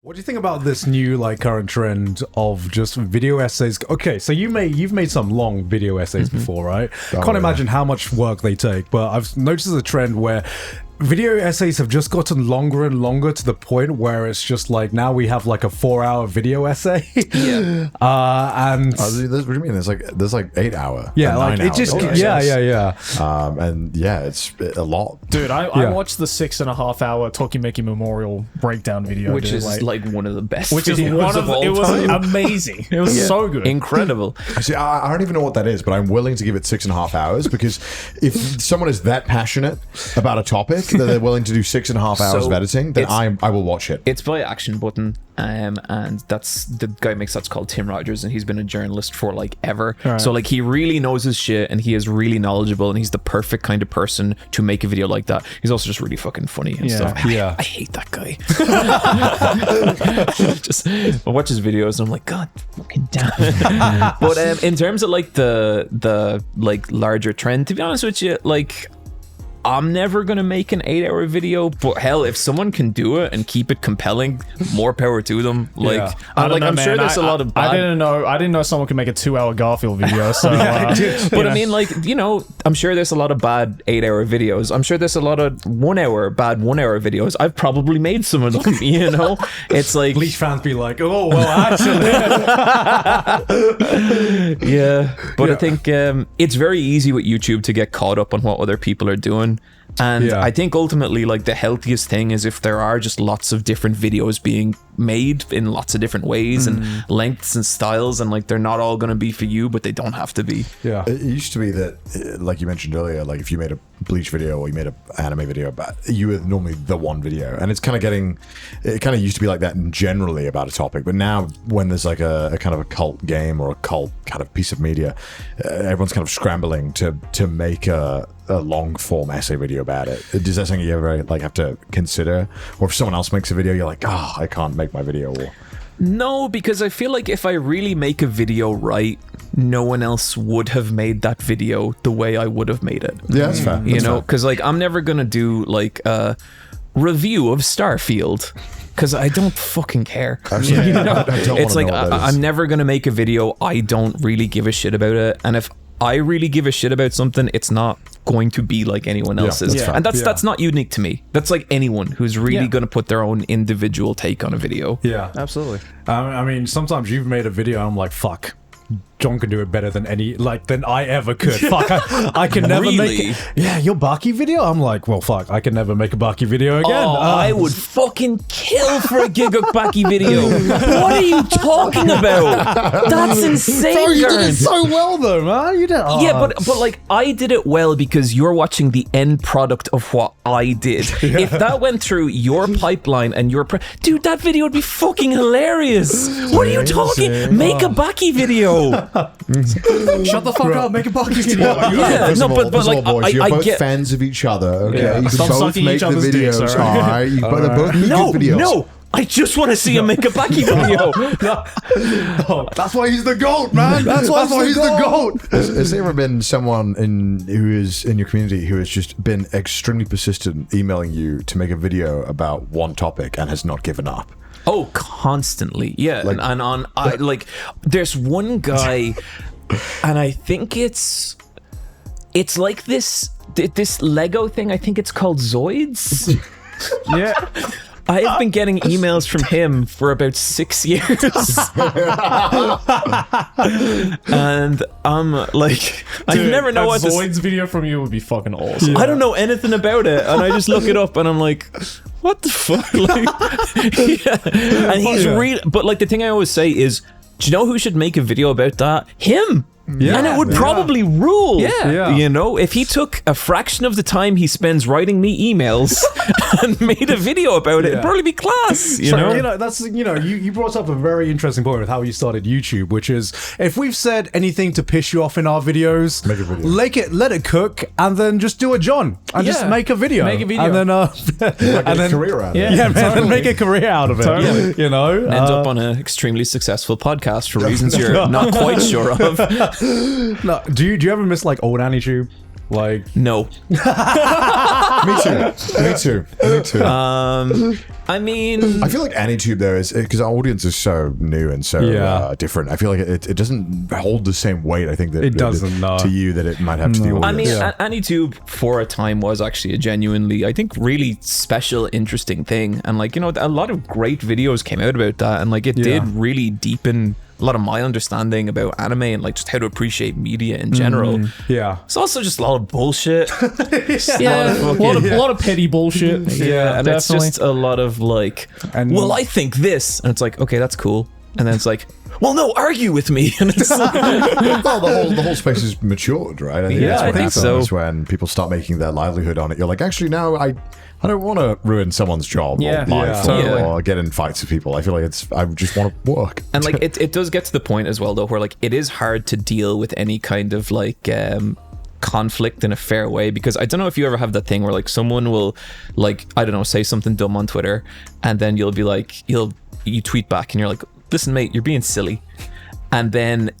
What do you think about this new current trend of just video essays? Okay, so you've made some long video essays before, right? Can't imagine how much work they take, but I've noticed a trend where video essays have just gotten longer and longer to the point where it's just now we have a 4-hour video essay. Yeah. And what do you mean? There's 8 hour. Yeah, it just yeah. And yeah, it's a lot. Dude, I watched the 6.5 hour Tokimeki Memorial breakdown video, which is one of the best. Which is videos of all it was time. amazing. It was so good, incredible. See, I don't even know what that is, but I'm willing to give it 6.5 hours because if someone is that passionate about a topic that they're willing to do 6.5 hours of editing, then I will watch it. It's by Action Button, and that's the guy who makes that's called Tim Rogers, and he's been a journalist for ever. Right. So he really knows his shit, and he is really knowledgeable, and he's the perfect kind of person to make a video like that. He's also just really fucking funny and stuff. I hate that guy. I watch his videos and I'm like, God fucking damn it. But in terms of the larger trend, to be honest with you, I'm never gonna make an 8-hour video, but hell, if someone can do it and keep it compelling, more power to them. I'm sure there's a lot of bad... I didn't know someone could make a 2-hour Garfield video. So, but I mean, I'm sure there's a lot of bad 8-hour videos. I'm sure there's a lot of 1-hour bad 1-hour videos. I've probably made some of them. It's like Bleach fans be like, oh well, actually, yeah. But I think it's very easy with YouTube to get caught up on what other people are doing. And I think ultimately the healthiest thing is if there are just lots of different videos being made in lots of different ways and lengths and styles, and they're not all going to be for you, but they don't have to be. Yeah, it used to be that, like you mentioned earlier, if you made a Bleach video or you made an anime video, but you were normally the one video, and it kind of used to be like that generally about a topic. But now when there's a kind of a cult game or a cult kind of piece of media, everyone's kind of scrambling to make a long form essay video about it. Is that something you ever have to consider? Or if someone else makes a video, you're like, oh, I can't make my video. No, because I feel like if I really make a video right, no one else would have made that video the way I would have made it. Yeah, that's fair. Because I'm never gonna do a review of Starfield, because I don't fucking care. I'm never gonna make a video I don't really give a shit about it, and if I really give a shit about something, it's not going to be like anyone else's. And that's not unique to me. That's anyone who's really going to put their own individual take on a video. Yeah, absolutely. I mean, sometimes you've made a video and I'm like, fuck, John can do it better than than I ever could. Fuck, I can never make it. Yeah, your Baki video? I'm like, well, fuck, I can never make a Baki video again. I would fucking kill for a Giguk Baki video. What are you talking about? That's insane. Bro, you did it so well though, man. You did. Yeah, but I did it well because you're watching the end product of what I did. If that went through your pipeline and your dude, that video would be fucking hilarious. What are you talking? Make a Baki video. Shut the fuck up, make a Baki video. Boys, you're both fans of each other, okay? Yeah. You can Stop both make the videos, dicks, alright? You better both make good videos. No, I just want to see him make a Baki video. That's why he's the GOAT, man. That's why he's the GOAT. Has there ever been someone who is in your community who has just been extremely persistent emailing you to make a video about one topic and has not given up? Oh, constantly. Yeah. There's one guy, and I think it's like this Lego thing. I think it's called Zoids. Yeah. I have been getting emails from him for about 6 years. And I'm like, I never know what Zoids video from you would be fucking awesome. I don't know anything about it, and I just look it up and I'm like, what the fuck? And he's real, but the thing I always say is, do you know who should make a video about that? Him. Yeah, and it would probably rule. Yeah. If he took a fraction of the time he spends writing me emails and made a video about it, it'd probably be class. You brought up a very interesting point with how you started YouTube, which is if we've said anything to piss you off in our videos, make a video. Let it cook, and then just do a John and just make a video. Make a video. Make And then a career out of it. Yeah, man, and make a career out of it. Totally. End up on an extremely successful podcast for reasons you're not quite sure of. No, do you ever miss old Anitube? No. Me too. I mean, I feel like Anitube though is because our audience is so new and so different. I feel like it doesn't hold the same weight. I think that it doesn't to you that it might have to the audience. I mean, Anitube for a time was actually a genuinely, I think, really special, interesting thing, and like, you know, a lot of great videos came out about that, and like it did really deepen a lot of my understanding about anime and like just how to appreciate media in general. Yeah. It's also just a lot of bullshit. A lot of petty bullshit. And definitely. it's just a lot of like, well, I think this, and it's like, okay, that's cool, and then it's like, well, no, argue with me. And it's like, well, the whole space is matured, right? I think that's what I think happens so. when people start making their livelihood on it. You're like, actually, no, I don't want to ruin someone's job or life or get in fights with people. I feel like I just want to work. And like it does get to the point as well though where like it is hard to deal with any kind of like conflict in a fair way, because I don't know if you ever have that thing where like someone will like, I don't know, say something dumb on Twitter, and then you'll be like, you tweet back and you're like, listen mate, you're being silly, and then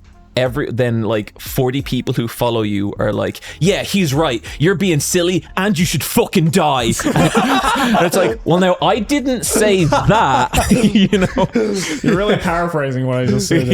like 40 people who follow you are like, yeah, he's right, you're being silly and you should fucking die. And it's like, well, now I didn't say that. You know, you're really paraphrasing what I just said.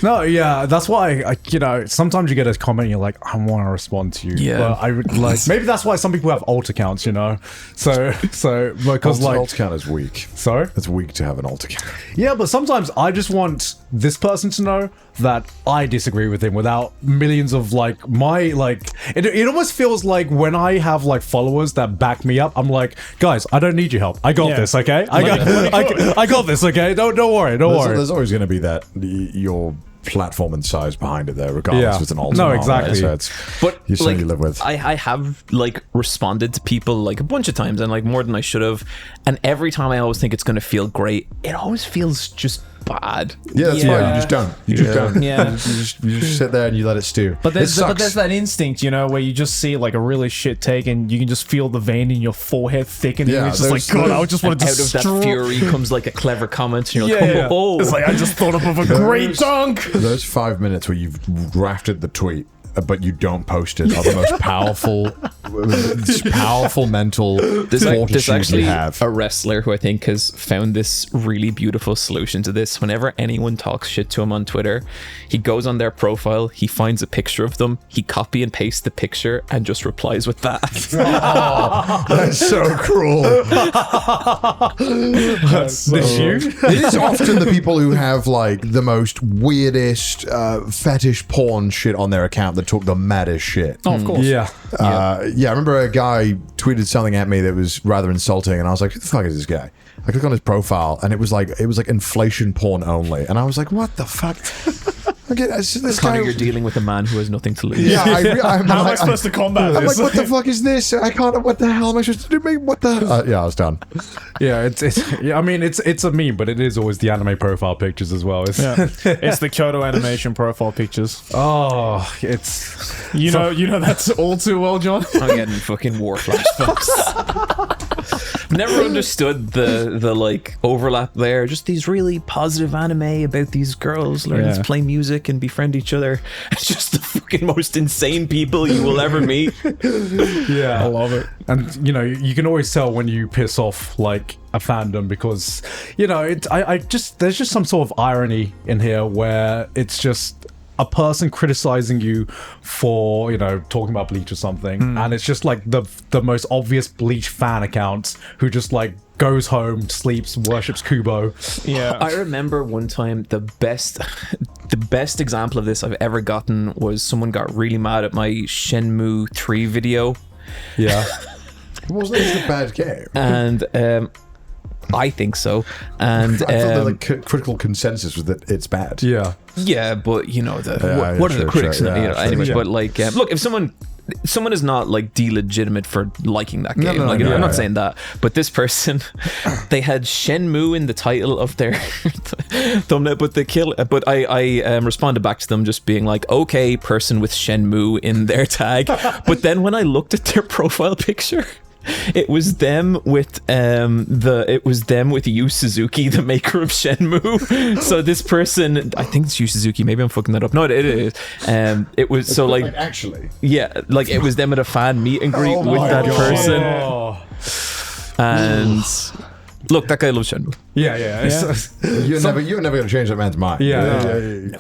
No, that's why I you know, sometimes you get a comment and you're like, I want to respond to you, but I would like, maybe that's why some people have alt accounts, you know, so because like alt account is weak. Sorry, it's weak to have an alt account. Yeah, but sometimes I just want this person to know that I disagree with him without millions of like my like it almost feels like when I have like followers that back me up, I'm like, guys, I don't need your help, I got this, okay, I got this, okay, don't worry. There's always going to be that your platform and size behind it there, regardless if it's an alt. No, exactly. Right? So but you like, you live with. I have like responded to people like a bunch of times, and like more than I should have, and every time I always think it's going to feel great, it always feels just bad. Yeah, that's right. You just don't. You just don't. Yeah. You just sit there and you let it stew. But there's that instinct, you know, where you just see like a really shit take and you can just feel the vein in your forehead thickening. Yeah, it's just like, God, I just want to just out of that fury comes like a clever comment, and you're like, oh. It's like, I just thought of a great dunk. Those 5 minutes where you've drafted the tweet but you don't post it are the most powerful mental there's actually you have. A wrestler who I think has found this really beautiful solution to this. Whenever anyone talks shit to him on Twitter, he goes on their profile, he finds a picture of them, he copy and pastes the picture and just replies with that. Oh, that's so cruel. That's so it is often the people who have like the most weirdest fetish porn shit on their account that talk the maddest shit. Oh, of course. Yeah. I remember a guy tweeted something at me that was rather insulting, and I was like, who the fuck is this guy? I clicked on his profile, and it was like inflation porn only, and I was like, what the fuck? Okay, this Connor, guy, you're dealing with a man who has nothing to lose. Yeah, how am I supposed to combat I'm this? like, what the fuck is this? I can't. What the hell am I supposed to do? Mate? What the? Yeah, I was done. Yeah, I mean, it's a meme, but it is always the anime profile pictures as well. It's the Kyoto animation profile pictures. Oh, it's you know that's all too well, John. I'm getting fucking war flashbacks. Never understood the like overlap there. Just these really positive anime about these girls learning to play music and befriend each other. It's just the fucking most insane people you will ever meet. Yeah, I love it. And you know, you can always tell when you piss off like a fandom, because you know there's just some sort of irony in here where it's just a person criticizing you for, you know, talking about Bleach or something, and it's just like the most obvious Bleach fan account who just like goes home, sleeps, worships Kubo. Yeah. I remember one time the best example of this I've ever gotten was someone got really mad at my Shenmue 3 video. Yeah. Wasn't it a bad game? And I think so. And I thought the critical consensus was that it's bad. Yeah, but you know, what are the critics? Anyway, but like, look, if someone is not like delegitimate for liking that game. I'm not saying that, but this person, they had Shenmue in the title of their thumbnail, but I responded back to them just being like, okay, person with Shenmue in their tag. But then when I looked at their profile picture, It was them with Yu Suzuki, the maker of Shenmue. So this person, I think it's Yu Suzuki. Maybe I'm fucking that up. No, it is. It was so like actually, yeah, like it was them at a fan meet and greet with that person. And look, that guy loves Shenmue. Yeah. you're never going to change that man's mind. Yeah.